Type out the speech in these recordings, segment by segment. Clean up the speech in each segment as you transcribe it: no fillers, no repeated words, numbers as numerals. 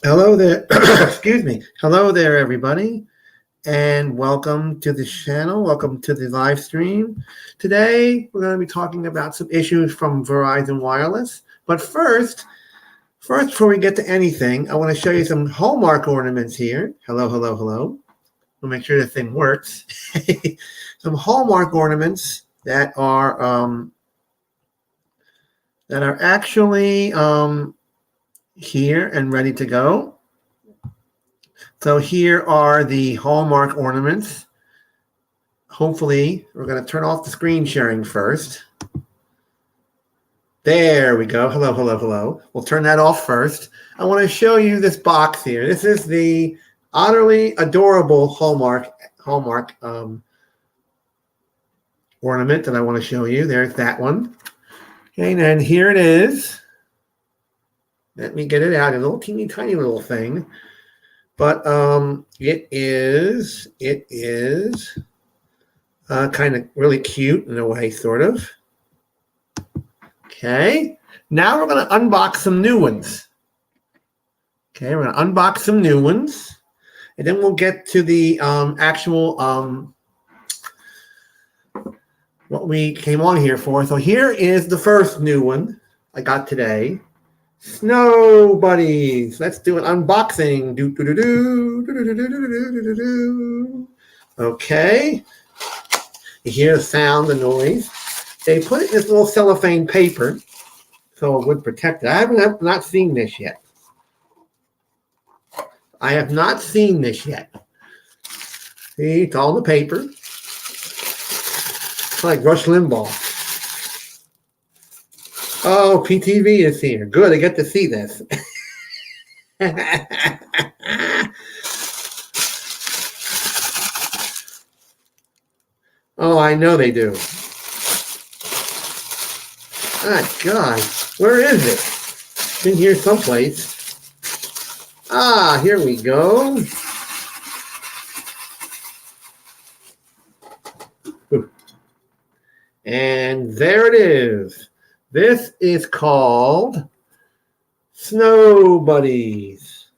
Hello there. Excuse me. Hello there, everybody, and welcome to the channel. Welcome to the live stream. Today, we're going to be talking about some issues from Verizon Wireless. But first, before we get to anything, I want to show you some Hallmark ornaments here. Hello, hello, hello. We'll make sure the thing works. Some Hallmark ornaments that are actually here and ready to go. So here are the Hallmark ornaments. Hopefully, we're going to turn off the screen sharing first. There we go. Hello, hello, hello. We'll turn that off first. I want to show you this box here. This is the utterly adorable Hallmark ornament that I want to show you. There's that one. Okay, and then here it is. Let me get it out. A little teeny tiny little thing. But it is kind of really cute in a way, sort of. Okay, now we're going to unbox some new ones. Okay, we're going to unbox some new ones, and then we'll get to the actual what we came on here for. So here is the first new one I got today. Snow buddies. Let's do an unboxing. Okay. You hear the sound, the noise. They put it in this little cellophane paper so it would protect it. I have not seen this yet. I have not seen this yet. See, it's all in the paper. It's like Rush Limbaugh. Oh, PTV is here. Good, I get to see this. Oh, I know they do. Ah, God, where is it? It's in here someplace. Ah, here we go. And there it is. This is called Snow Buddies.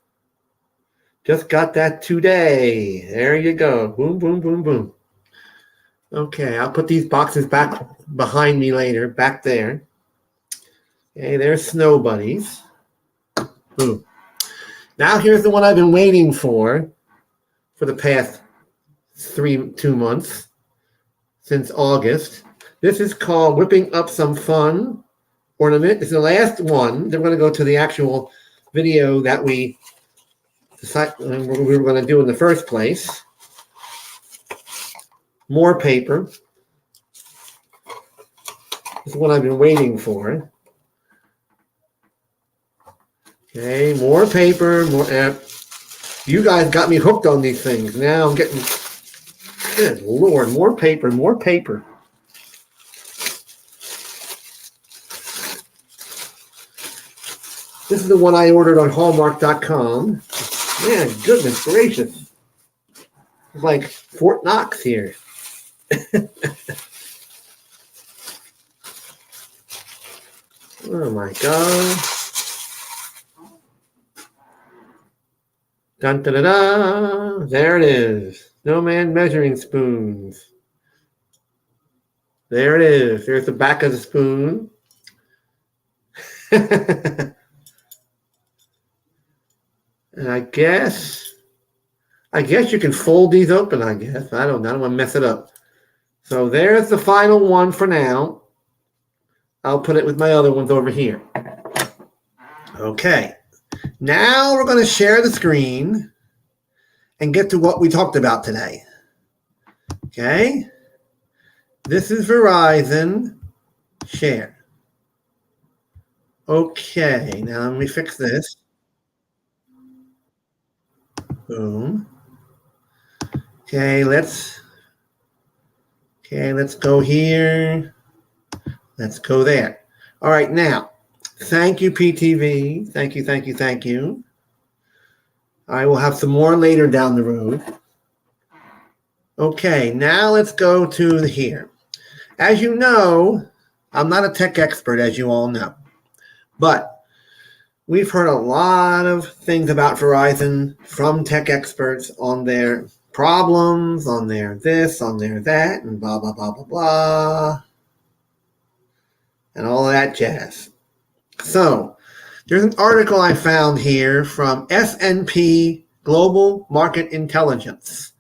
Just got that today. There you go. Boom, boom, boom, boom. Okay, I'll put these boxes back behind me later, back there. Okay, there's Snow Buddies. Boom. Now here's the one I've been waiting for the past 2 months, since August. This is called Whipping Up Some Fun ornament. It's the last one. Then we're going to go to the actual video that we were going to do in the first place. More paper. This is what I've been waiting for. Okay, more paper, more. You guys got me hooked on these things. Now I'm getting. Good Lord, more paper, more paper. This is the one I ordered on Hallmark.com. Man, goodness gracious. It's like Fort Knox here. Oh my God. Dun da da da. There it is. Snowman measuring spoons. There it is. There's the back of the spoon. And I guess you can fold these open, I guess. I don't want to mess it up. So there's the final one for now. I'll put it with my other ones over here. Okay. Now we're going to share the screen and get to what we talked about today. Okay. This is Verizon Share. Okay. Now let me fix this. Boom. Okay, let's go here. Let's go there. All right, now, thank you, PTV. Thank you. I will have some more later down the road. Okay, now let's go to here. As you know, I'm not a tech expert, as you all know. But We've heard a lot of things about Verizon from tech experts on their problems, on their this, on their that, and blah, blah, blah, blah, blah, and all of that jazz. So, there's an article I found here from S&P Global Market Intelligence.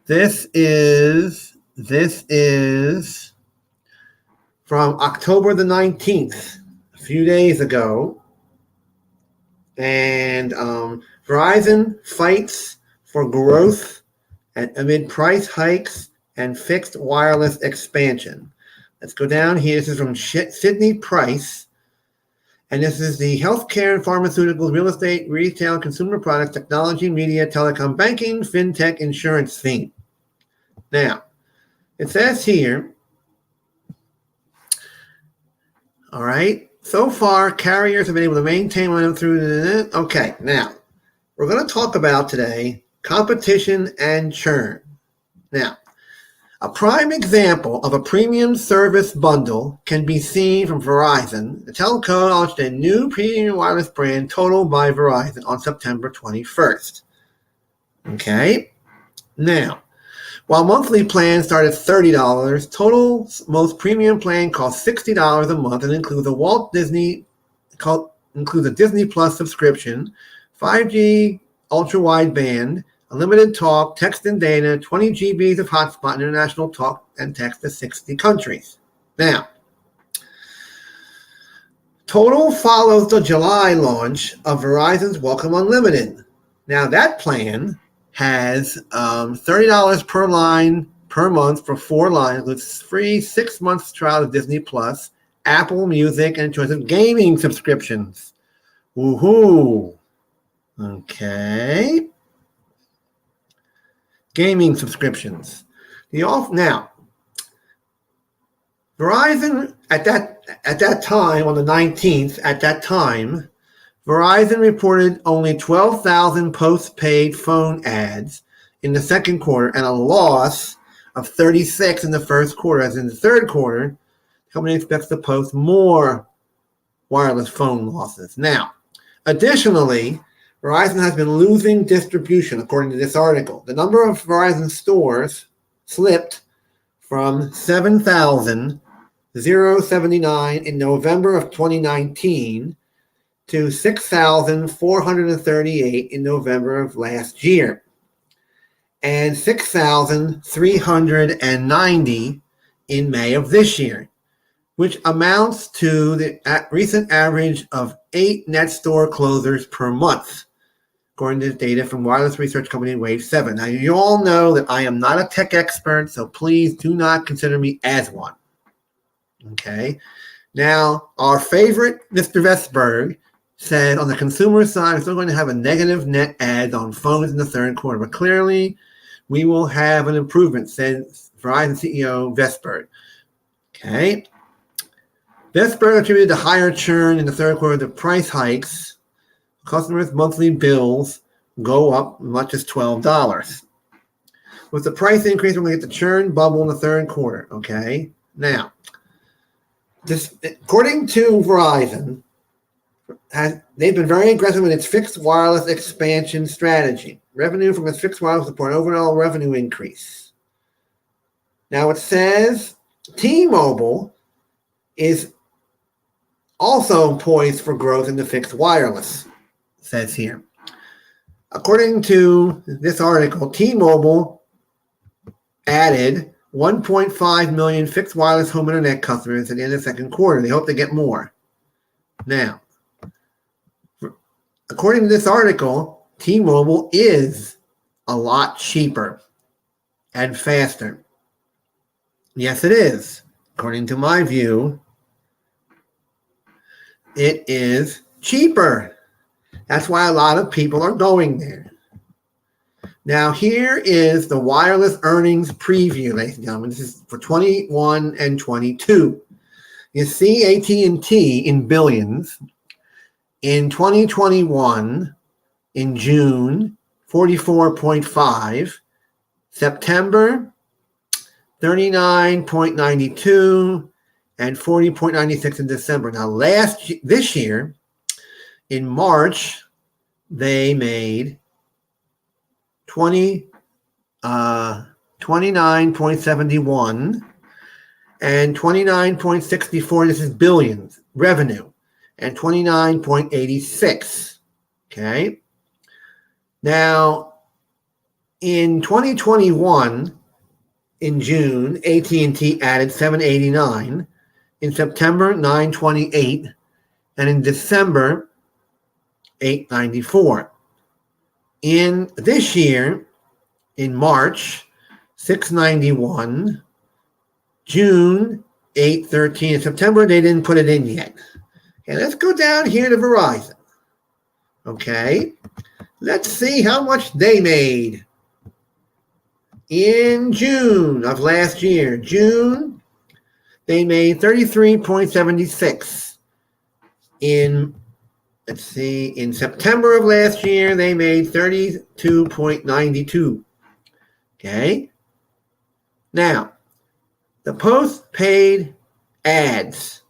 This is from October the 19th, a few days ago. And Verizon fights for growth amid price hikes and fixed wireless expansion. Let's go down here. This is from Sydney Price. And this is the healthcare and pharmaceuticals, real estate, retail, consumer products, technology, media, telecom, banking, fintech, insurance theme. Now, it says here, all right, so far, carriers have been able to maintain momentum through. Okay, now, we're going to talk about today competition and churn. Now, a prime example of a premium service bundle can be seen from Verizon. The telco launched a new premium wireless brand, Total by Verizon, on September 21st. Okay, now, while monthly plans start at $30, Total's most premium plan costs $60 a month and includes a Disney Plus subscription, 5G ultra wideband, unlimited talk, text and data, 20 GBs of hotspot, and international talk and text to 60 countries. Now, Total follows the July launch of Verizon's Welcome Unlimited. Now, that plan has $30 per line per month for 4 lines with free 6 months trial of Disney Plus, Apple Music, and a choice of gaming subscriptions. Woohoo! Okay. Gaming subscriptions. Now, Verizon at that time on the 19th, Verizon reported only 12,000 postpaid phone ads in the second quarter and a loss of 36 in the first quarter. As in the third quarter, the company expects to post more wireless phone losses. Now, additionally, Verizon has been losing distribution, according to this article. The number of Verizon stores slipped from 7,079 in November of 2019 to 6,438 in November of last year, and 6,390 in May of this year, which amounts to the recent average of 8 net store closures per month, according to data from wireless research company Wave7. Now, you all know that I am not a tech expert, so please do not consider me as one. Okay? Now, our favorite Mr. Vestberg said on the consumer side, we're still going to have a negative net add on phones in the third quarter, but clearly we will have an improvement, said Verizon CEO Vestberg. Okay. Vestberg attributed the higher churn in the third quarter to price hikes. Customers' monthly bills go up as much as $12. With the price increase, we're going to get the churn bubble in the third quarter. Okay. Now, according to Verizon, they've been very aggressive in its fixed wireless expansion strategy. Revenue from its fixed wireless support, overall revenue increase. Now it says T-Mobile is also poised for growth in the fixed wireless, it says here. According to this article, T-Mobile added 1.5 million fixed wireless home internet customers at the end of the second quarter. They hope to get more. Now, according to this article, T-Mobile is a lot cheaper and faster. Yes, it is. According to my view, it is cheaper. That's why a lot of people are going there. Now, here is the wireless earnings preview, ladies and gentlemen. This is for 21 and 22. You see AT&T in billions. In 2021, in June, 44.5. September, 39.92, and 40.96 in December. Now, this year, In March, they made 29.71 and 29.64. This is billions revenue, and 29.86. Okay. Now, in 2021, in June, AT&T added 789. In September, 928, and in December, 894. In this year, in March, 691, June, 813. In September, they didn't put it in yet. Okay, let's go down here to Verizon. Okay, let's see how much they made. In June of last year, June, they made 33.76. In September of last year, they made 32.92. Okay. Now, the postpaid ads.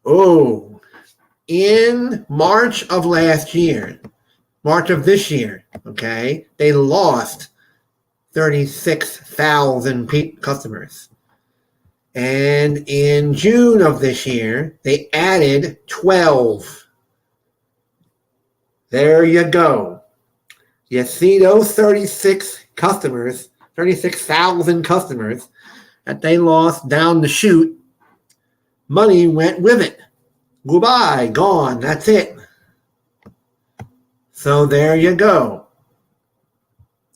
Oh, in March of last year, March of this year, okay, they lost 36,000 customers. And in June of this year, they added 12. There you go. You see those 36,000 customers that they lost down the chute. Money went with it. Goodbye, gone, that's it. So there you go.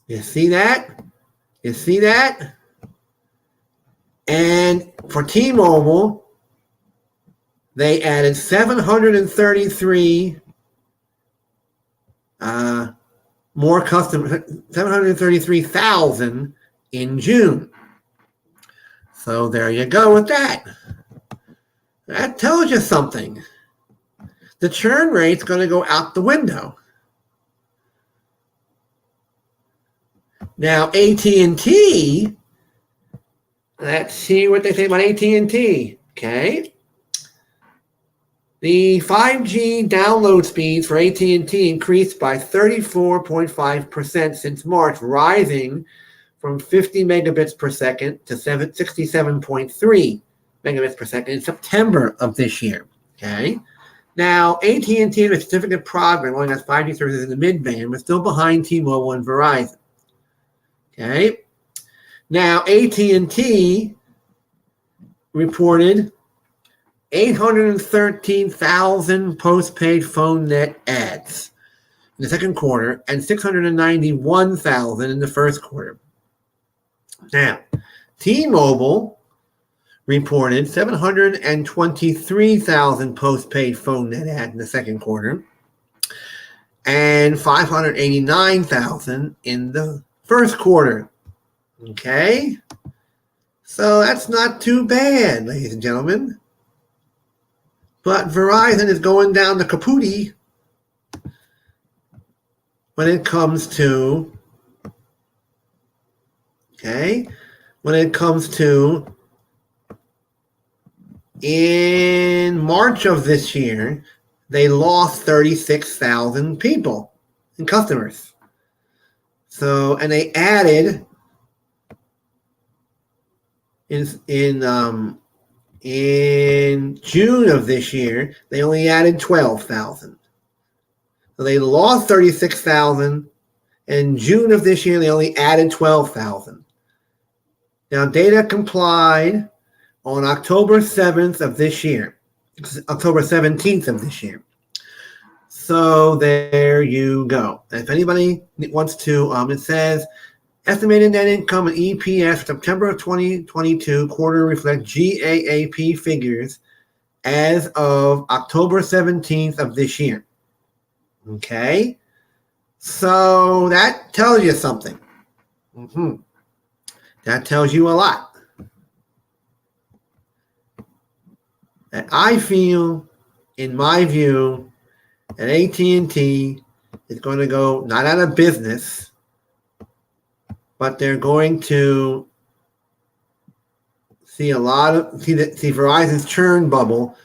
You see that? You see that? And for T-Mobile, they added 733 more customers, 733,000 in June. So there you go with that. That tells you something. The churn rate's going to go out the window. Now, AT&T, let's see what they say about AT&T. Okay. The 5G download speeds for AT&T increased by 34.5% since March, rising from 50 megabits per second to 67.3 megabits per second in September of this year. Okay. Now, AT&T and a certificate program only has 5G services in the mid-band, but still behind T-Mobile and Verizon. Okay. Now, AT&T reported 813,000 postpaid phone net adds in the second quarter and 691,000 in the first quarter. Now, T-Mobile reported 723,000 postpaid phone net adds in the second quarter and 589,000 in the first quarter. Okay? So that's not too bad, ladies and gentlemen. But Verizon is going down the kapootie when it comes to, in March of this year, they lost 36,000 people and customers. So, and they added in June of this year, they only added 12,000. So they lost 36,000. In June of this year, they only added 12,000. Now, data complied on October 7th of this year, October 17th of this year. So there you go. If anybody wants to, it says, estimated net income and EPS September of 2022 quarter reflect GAAP figures as of October 17th of this year. Okay? So that tells you something. That tells you a lot. And I feel, in my view, that AT&T is going to go not out of business, but they're going to see Verizon's churn bubble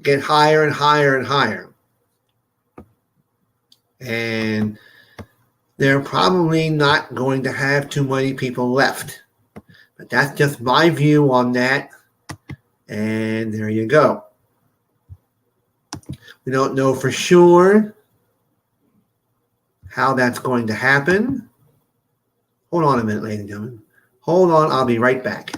get higher and higher and higher. And they're probably not going to have too many people left. But that's just my view on that. And there you go. We don't know for sure how that's going to happen. Hold on a minute, ladies and gentlemen. Hold on, I'll be right back.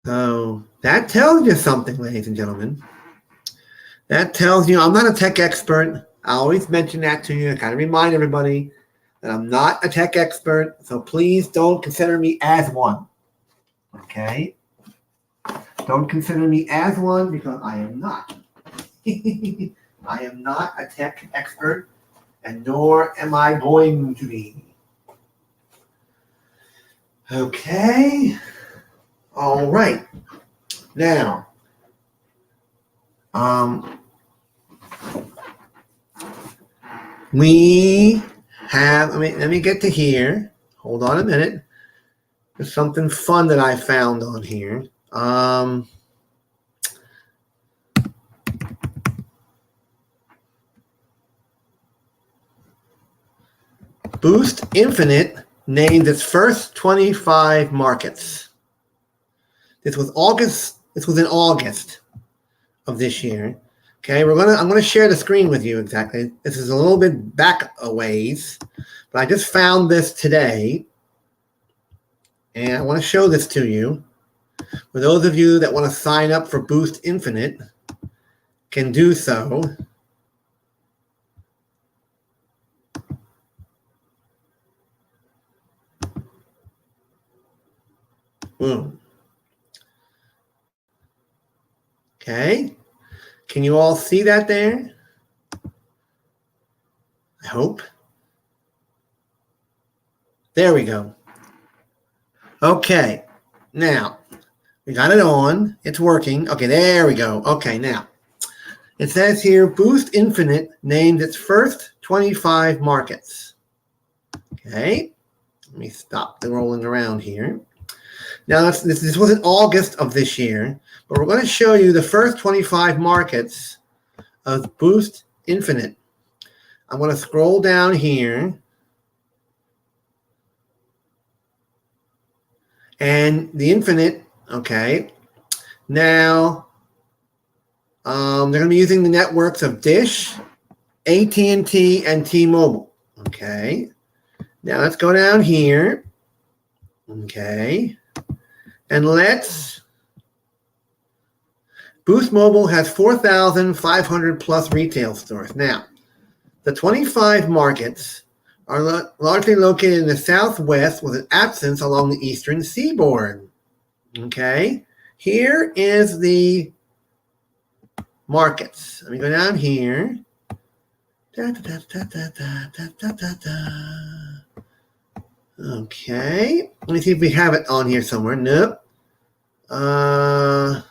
So that tells you something, ladies and gentlemen. That tells you I'm not a tech expert. I always mention that to you. I kind of remind everybody that I'm not a tech expert, so please don't consider me as one. Okay? Don't consider me as one because I am not. I am not a tech expert, and nor am I going to be. Okay? All right. Now, we have, let me get to here. Hold on a minute. There's something fun that I found on here. Boost Infinite named its first 25 markets. This was in August of this year. Okay, I'm gonna share the screen with you exactly. This is a little bit back a ways, but I just found this today, and I want to show this to you. For those of you that want to sign up for Boost Infinite, can do so. Boom. Okay. Can you all see that there? I hope. There we go. Okay. Now, we got it on. It's working. Okay, there we go. Okay, now. It says here, Boost Infinite named its first 25 markets. Okay. Let me stop the rolling around here. Now, this was in August of this year, but we're going to show you the first 25 markets of Boost Infinite. I'm going to scroll down here. And the Infinite, okay. Now, they're going to be using the networks of Dish, AT&T, and T-Mobile. Okay. Now, let's go down here. Okay. And Boost Mobile has 4,500 plus retail stores. Now, the 25 markets are largely located in the Southwest with an absence along the Eastern Seaboard. Okay, here is the markets. Let me go down here. Okay, let me see if we have it on here somewhere. Nope. Hold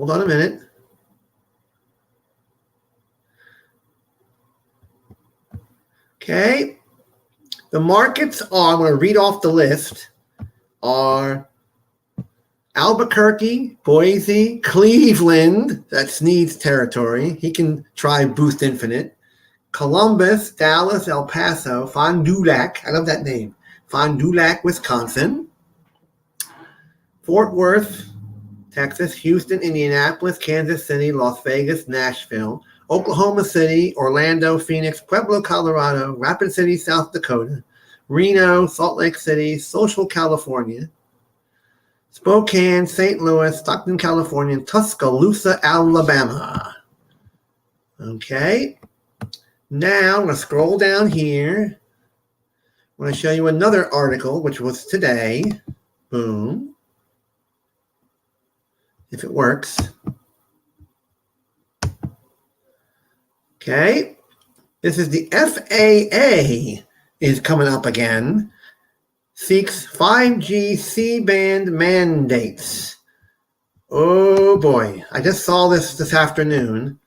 on a minute. Okay. The markets are, I'm going to read off the list, are Albuquerque, Boise, Cleveland, that's Sneed's territory. He can try Boost Infinite. Columbus, Dallas, El Paso, Fond du Lac, I love that name, Fond du Lac, Wisconsin. Fort Worth, Texas, Houston, Indianapolis, Kansas City, Las Vegas, Nashville, Oklahoma City, Orlando, Phoenix, Pueblo, Colorado, Rapid City, South Dakota, Reno, Salt Lake City, Social, California, Spokane, St. Louis, Stockton, California, and Tuscaloosa, Alabama. Okay. Now I'm going to scroll down here. I'm going to show you another article, which was today. Boom. If it works. Okay. This is the FAA is coming up again. Seeks 5G C-band mandates. Oh boy. I just saw this afternoon.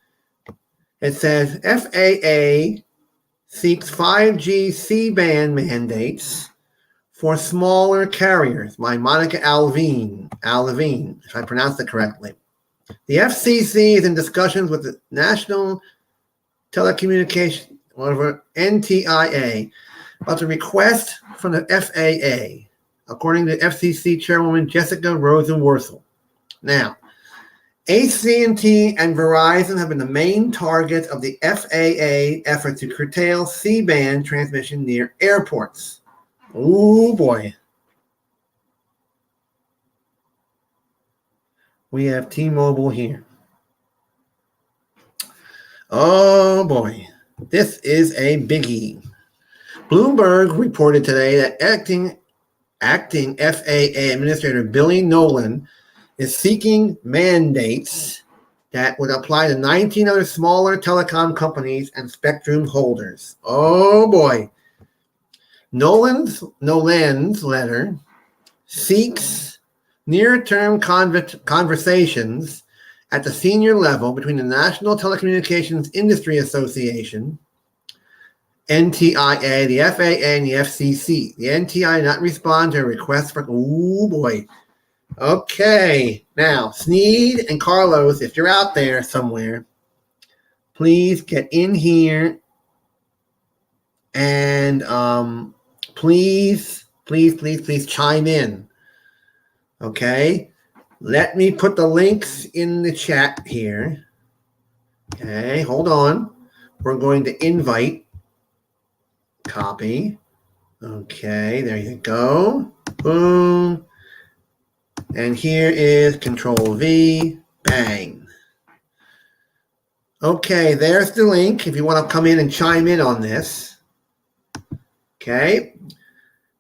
It says FAA seeks 5G C-band mandates for smaller carriers by Monica Alvin, if I pronounced it correctly. The FCC is in discussions with the National Telecommunication, whatever, NTIA, about the request from the FAA, according to FCC Chairwoman Jessica Rosenworcel. Now, AT&T and Verizon have been the main targets of the FAA effort to curtail C-band transmission near airports. Oh boy. We have T-Mobile here. Oh boy. This is a biggie. Bloomberg reported today that acting FAA Administrator Billy Nolan is seeking mandates that would apply to 19 other smaller telecom companies and spectrum holders. Oh boy. Nolan's letter seeks near-term conversations at the senior level between the National Telecommunications Industry Association, NTIA, the FAA, and the FCC. The NTIA not respond to a request for, oh boy. Okay, now, Sneed and Carlos, if you're out there somewhere, please get in here and please chime in. Okay, let me put the links in the chat here. Okay, hold on. We're going to invite, copy. Okay, there you go. Boom. And here is Control V, bang. Okay, there's the link if you want to come in and chime in on this. Okay.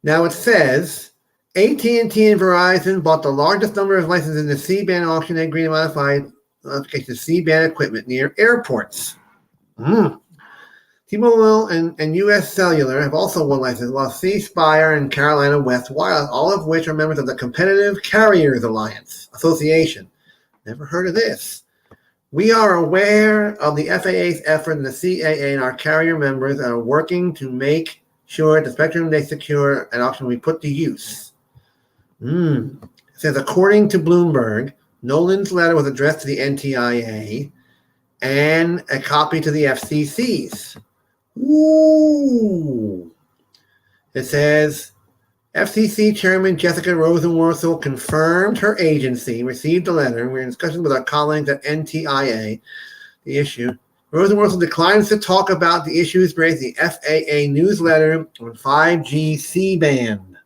Now it says, AT&T and Verizon bought the largest number of licenses in the C-band auction and agreed to modify the C-band equipment near airports. T-Mobile and U.S. Cellular have also won licenses, while C Spire and Carolina West Wireless, all of which are members of the Competitive Carriers Alliance Association. Never heard of this. We are aware of the FAA's effort and the CAA and our carrier members are working to make sure the spectrum they secure at auction will be put to use. It says, according to Bloomberg, Nolan's letter was addressed to the NTIA and a copy to the FCC's. Ooh. It says, FCC Chairman Jessica Rosenworcel confirmed her agency received the letter. We're in discussions with our colleagues at NTIA. The issue. Rosenworcel declines to talk about the issues raised in the FAA newsletter on 5G C-band.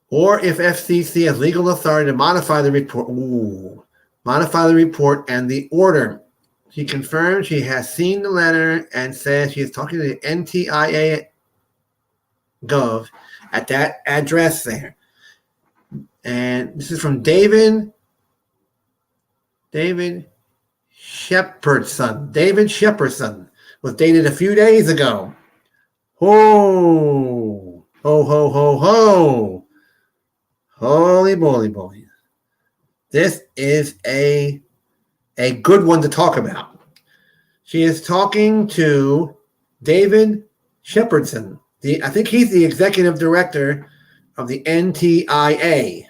Or if FCC has legal authority to modify the report. Modify the report and the order. She confirmed she has seen the letter and says she is talking to the NTIA Gov at that address there. And this is from David Shepherdson. David Shepherdson was dated a few days ago. Ho, ho, ho, ho, ho. Holy moly, boy. This is a good one to talk about. She is talking to David Shepherdson. I think he's the executive director of the NTIA.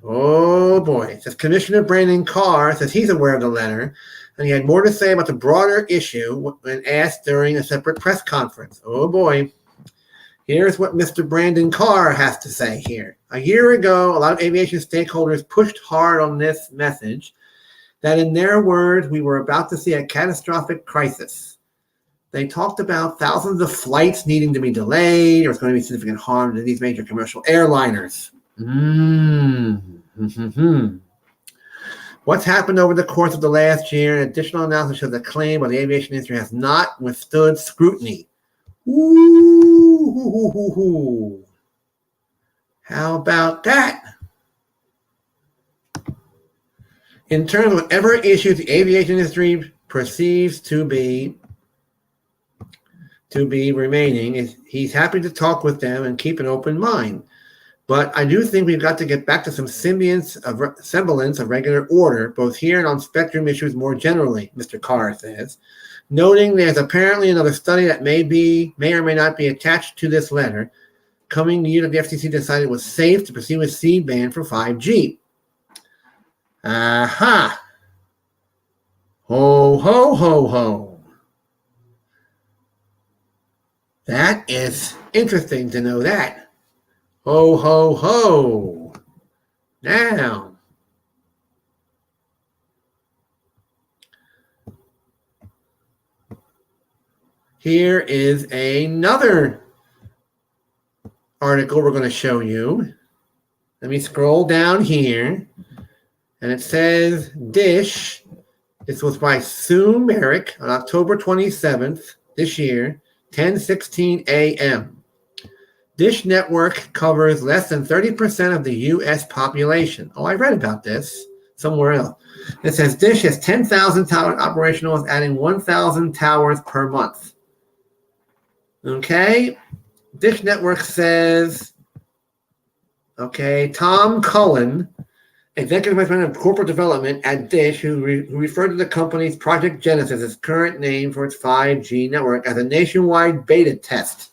Oh boy. It says Commissioner Brandon Carr says he's aware of the letter, and he had more to say about the broader issue when asked during a separate press conference. Oh boy. Here's what Mr. Brandon Carr has to say here. A year ago, a lot of aviation stakeholders pushed hard on this message that, in their words, we were about to see a catastrophic crisis. They talked about thousands of flights needing to be delayed, or it's going to be significant harm to these major commercial airliners. What's happened over the course of the last year? An additional analysis shows the claim by the aviation industry has not withstood scrutiny. Ooh. How about that? In terms of whatever issues the aviation industry perceives to be remaining, he's happy to talk with them and keep an open mind. But I do think we've got to get back to some semblance of regular order, both here and on spectrum issues more generally, Mr. Carr says, noting there's apparently another study that may or may not be attached to this letter, coming the year that the FCC decided it was safe to proceed with C-band for 5G. Aha! Ho, ho, ho, ho. That is interesting to know that. Ho, ho, ho. Now, here is another article we're going to show you. Let me scroll down here. And it says Dish. This was by Sue Merrick on October 27th this year, 10:16 a.m. Dish Network covers less than 30% of the U.S. population. Oh, I read about this somewhere else. It says Dish has 10,000 towers operational, is adding 1,000 towers per month. Okay. Dish Network says, okay, Tom Cullen, Executive Vice President of Corporate Development at Dish, who referred to the company's Project Genesis, its current name for its 5G network, as a nationwide beta test.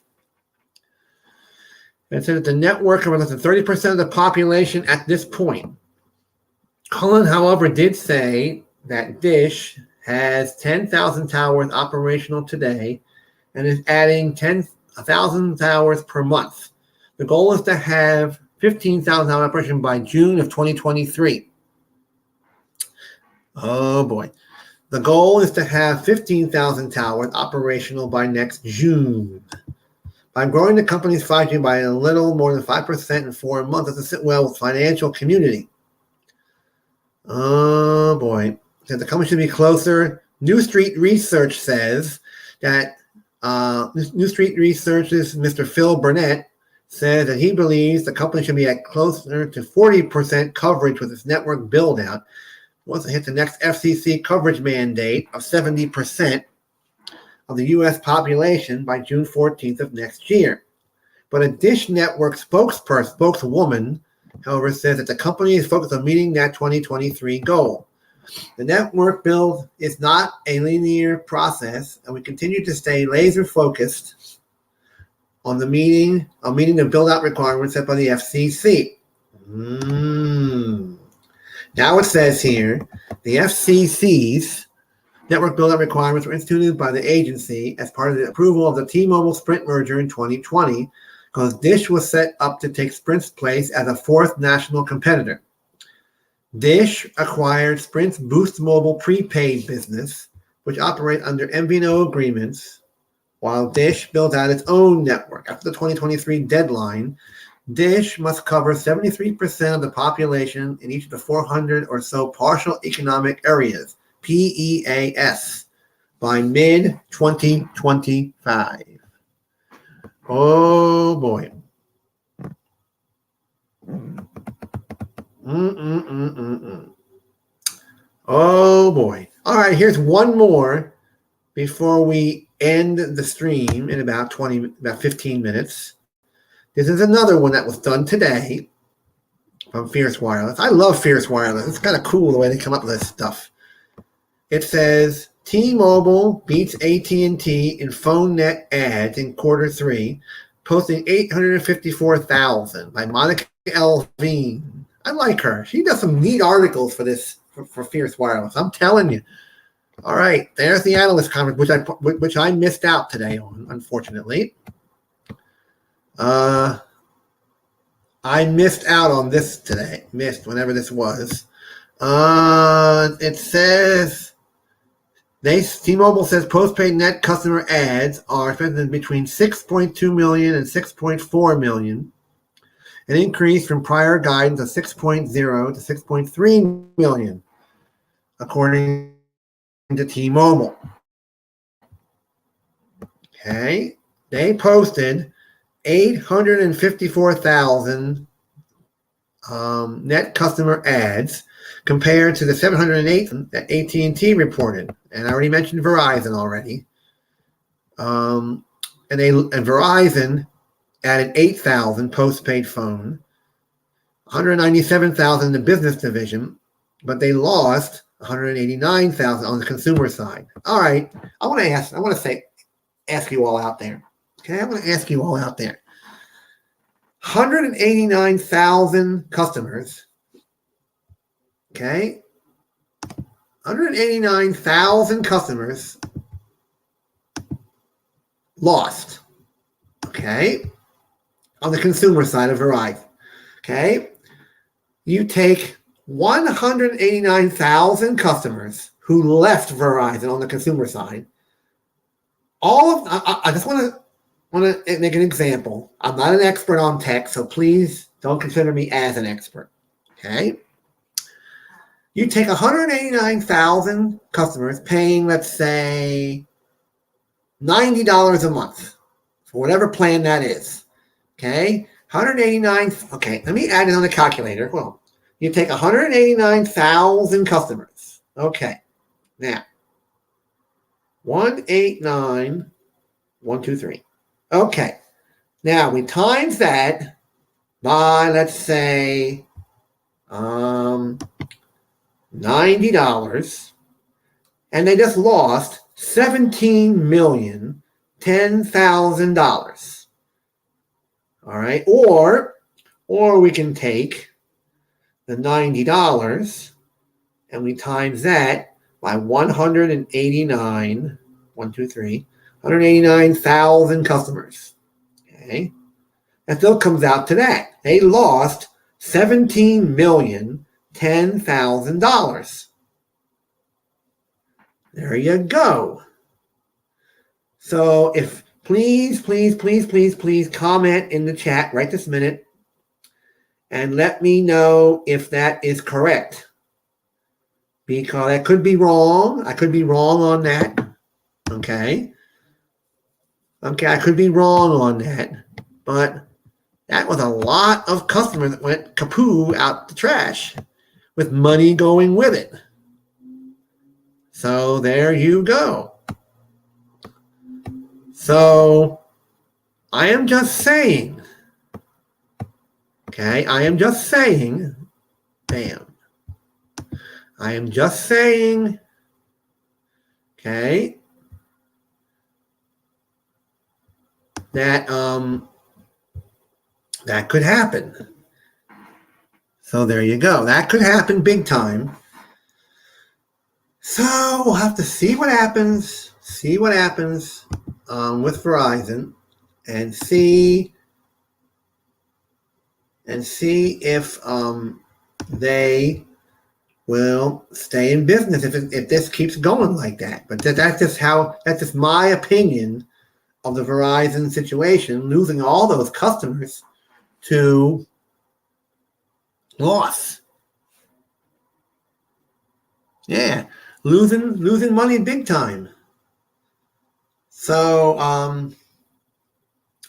It said that the network covers less than 30% of the population at this point. Cullen, however, did say that Dish has 10,000 towers operational today and is adding 10,000 towers per month. The goal is to have 15,000 hour operation by June of 2023. Oh boy. The goal is to have 15,000 towers operational by next June. By growing the company's 5G by a little more than 5% in 4 months, doesn't sit well with financial community. Oh boy. The company should be closer. New Street Research says that New Street Research's Mr. Phil Burnett says that he believes the company should be at closer to 40% coverage with its network build-out once it hits the next FCC coverage mandate of 70% of the U.S. population by June 14th of next year. But a Dish Network spokeswoman, however, says that the company is focused on meeting that 2023 goal. The network build is not a linear process, and we continue to stay laser-focused on meeting the build-out requirements set by the FCC. Now it says here, the FCC's network build-out requirements were instituted by the agency as part of the approval of the T-Mobile Sprint merger in 2020, because Dish was set up to take Sprint's place as a fourth national competitor. Dish acquired Sprint's Boost Mobile prepaid business, which operates under MVNO agreements, while Dish builds out its own network. After the 2023 deadline, Dish must cover 73% of the population in each of the 400 or so partial economic areas, PEAS, by mid-2025. Oh, boy. Oh, boy. All right, here's one more before we end the stream in about 15 minutes. This is another one that was done today from Fierce Wireless. I love Fierce Wireless. It's kind of cool the way they come up with this stuff. It says T-Mobile beats AT&T in phone net ads in Q3, posting 854,000 by Monica Elvine. I like her. She does some neat articles for this for Fierce Wireless. I'm telling you. All right, there's the analyst conference, which I missed out today on, unfortunately. I missed out on this today. Missed whenever this was. It says T-Mobile says postpaid net customer adds are expected between 6.2 million and 6.4 million, an increase from prior guidance of 6.0 to 6.3 million, according to T-Mobile. Okay, they posted 854,000 net customer adds compared to the 708 that AT&T reported, and I already mentioned Verizon already. And Verizon added 8,000 postpaid phone 197,000 in the business division, but they lost 189,000 on the consumer side. All right, I want to ask you all out there. Okay, I want to ask you all out there. 189,000 customers. Okay, 189,000 customers lost. Okay, on the consumer side of Verizon. Okay, you take 189,000 customers who left Verizon on the consumer side. I just want to make an example. I'm not an expert on tech, so please don't consider me as an expert. Okay, you take 189,000 customers paying, let's say, $90 a month for whatever plan that is. Okay, 189. Okay, let me add it on the calculator. Well, you take 189,000 customers. Okay, now 189,123. Okay, now we times that by, let's say, $90, and they just lost $17,010,000. All right, or we can take the $90 and we times that by 189,000 customers. Okay, that still comes out to that. They lost $17,010,000. There you go. So if please comment in the chat right this minute and let me know if that is correct. Because I could be wrong. I could be wrong on that. Okay. Okay, I could be wrong on that. But that was a lot of customers that went kapoo out the trash with money going with it. So there you go. So I am just saying, okay, I am just saying, bam. I am just saying, okay, that that could happen. So there you go. That could happen big time. So we'll have to see what happens. With Verizon, and see if they will stay in business if this keeps going like that. But that's just my opinion of the Verizon situation, losing all those customers to loss. Yeah, losing money big time. So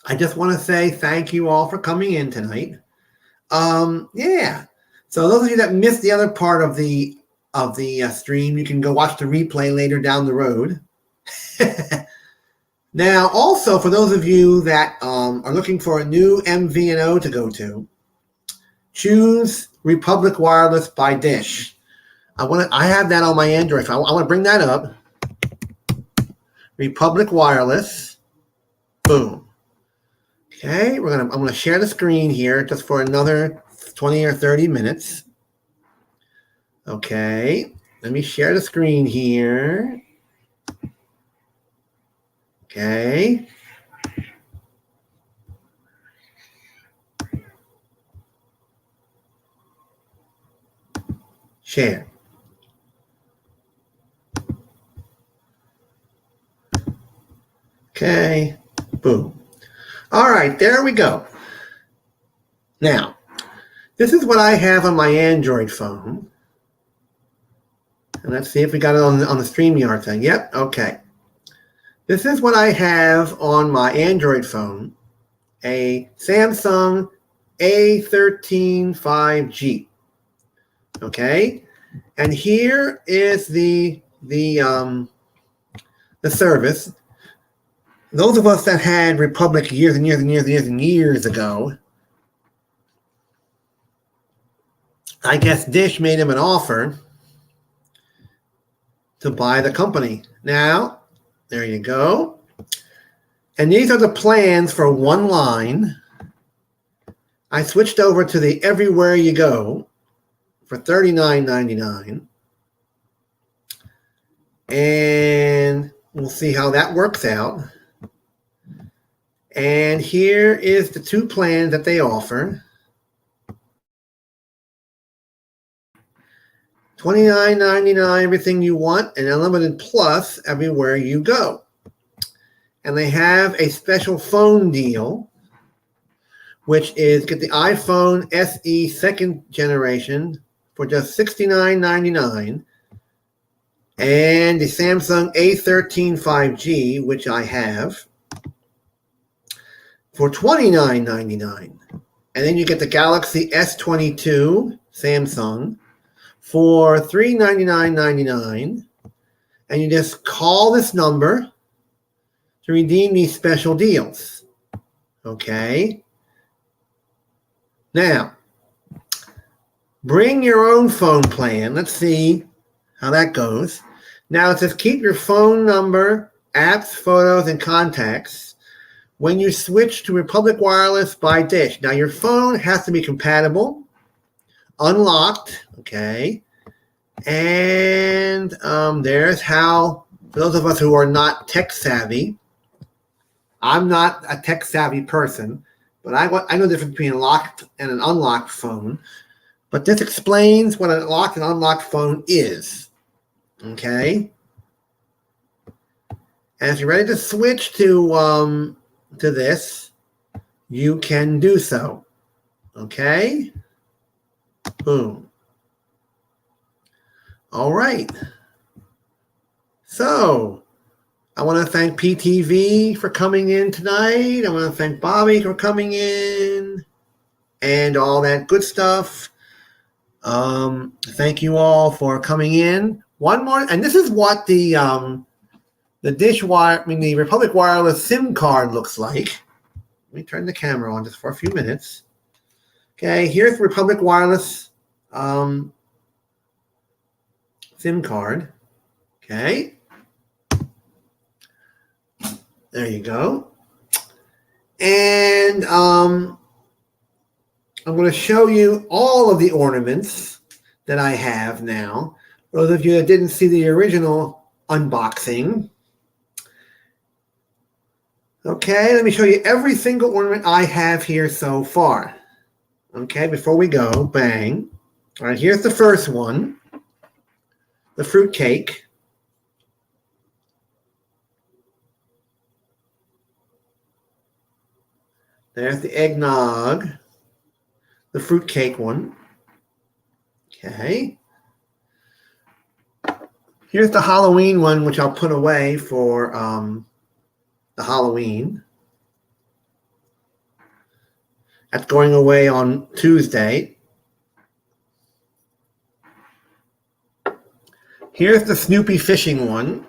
I just want to say thank you all for coming in tonight. Yeah. So those of you that missed the other part of the stream, you can go watch the replay later down the road. Now, also for those of you that are looking for a new MVNO to go to, choose Republic Wireless by Dish. I have that on my Android phone. I want to bring that up. Republic Wireless. Boom. Okay, I'm gonna share the screen here just for another 20 or 30 minutes. Okay, let me share the screen here. Okay. Share. Okay, boom. All right, there we go. Now, this is what I have on my Android phone. And let's see if we got it on the StreamYard thing. Yep, okay. This is what I have on my Android phone, a Samsung A13 5G. Okay, and here is the service. Those of us that had Republic years ago, I guess Dish made him an offer to buy the company. Now, there you go. And these are the plans for one line. I switched over to the Everywhere You Go for $39.99. And we'll see how that works out. And here is the two plans that they offer. $29.99, everything you want, and unlimited plus everywhere you go. And they have a special phone deal, which is get the iPhone SE second generation for just $69.99, and the Samsung A13 5G, which I have, for $29.99. And then you get the Galaxy S22 Samsung for $399.99, and you just call this number to redeem these special deals. Okay? Now, bring your own phone plan. Let's see how that goes. Now, it says keep your phone number, apps, photos, and contacts when you switch to Republic Wireless by Dish. Now, your phone has to be compatible, unlocked, okay? And there's how, for those of us who are not tech savvy, I'm not a tech savvy person, but I know the difference between a locked and an unlocked phone. But this explains what a locked and unlocked phone is, okay? And if you're ready to switch to this, you can do so, okay? Boom. All right. So I want to thank PTV for coming in tonight. I want to thank Bobby for coming in and all that good stuff. Thank you all for coming in. One more, and this is what the the Republic Wireless SIM card looks like. Let me turn the camera on just for a few minutes. Okay, here's the Republic Wireless SIM card. Okay. There you go. And I'm going to show you all of the ornaments that I have now. For those of you that didn't see the original unboxing. Okay, let me show you every single ornament I have here so far. Okay, before we go, bang. All right, here's the first one. The fruit cake. There's the eggnog. The fruit cake one. Okay. Here's the Halloween one, which I'll put away for the Halloween. That's going away on Tuesday. Here's the Snoopy fishing one.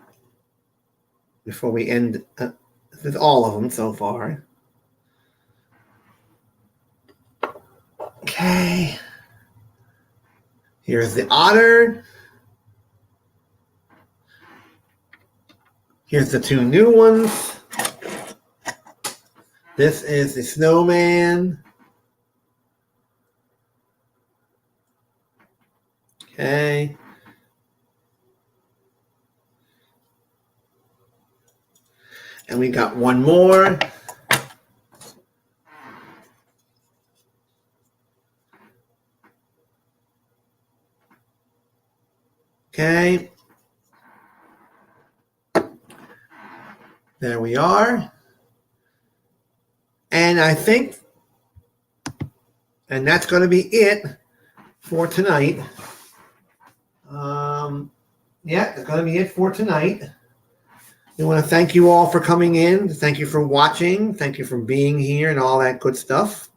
Before we end, this is all of them so far. Okay. Here's the otter. Here's the two new ones. This is the snowman. Okay. And we got one more. Okay. There we are. And I think, and that's going to be it for tonight. Yeah, that's going to be it for tonight. We want to thank you all for coming in. Thank you for watching. Thank you for being here and all that good stuff.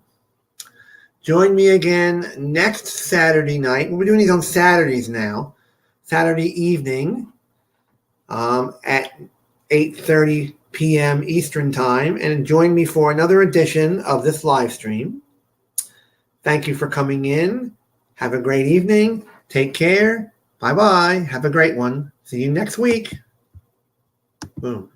Join me again next Saturday night. We're doing these on Saturdays now. Saturday evening at 8:30 p.m. Eastern Time. And join me for another edition of this live stream. Thank you for coming in. Have a great evening. Take care. Bye-bye. Have a great one. See you next week. Boom.